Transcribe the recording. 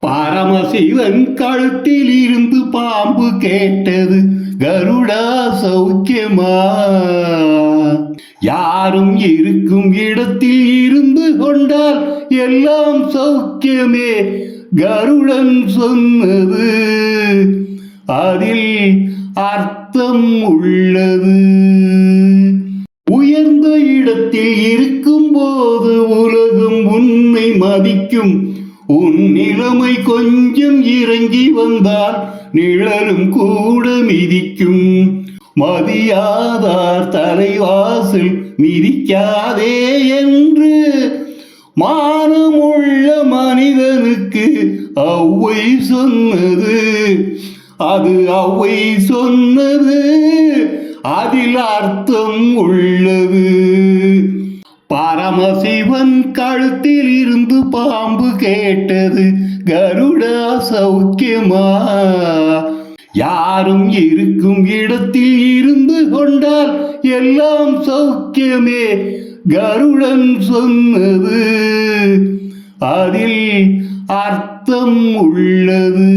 பரமசிவன் கழுத்தில் இருந்து பாம்பு கேட்டது, கருடா சௌக்கியமா? யாரும் இருக்கும் இடத்தில் இருந்து கொண்டால் எல்லாம் சௌக்கியமே, கருடன் சொன்னது. அதில் அர்த்தம் உள்ளது. உயர்ந்த இடத்தில் இருக்கும் போது உலகம் உன்னை மதிக்கும். உன் நிலைமை கொஞ்சம் இறங்கி வந்தால் நிழலும் கூட மிதிக்கும். மதியாதார் தலைவாசல் மிதிக்காதே என்று மானமுள்ள மனிதனுக்கு ஔவை சொன்னது. அது ஔவை சொன்னது, அதில் அர்த்தம் உள்ளது. பரமசிவன் கழுத்தில் இருந்து பாம்பு கேட்டது, கருடா சௌக்கியமா? யாரும் இருக்கும் இடத்தில் இருந்து கொண்டால் எல்லாம் சௌக்கியமே, கருடன் சொன்னது. அதில் அர்த்தம் உள்ளது.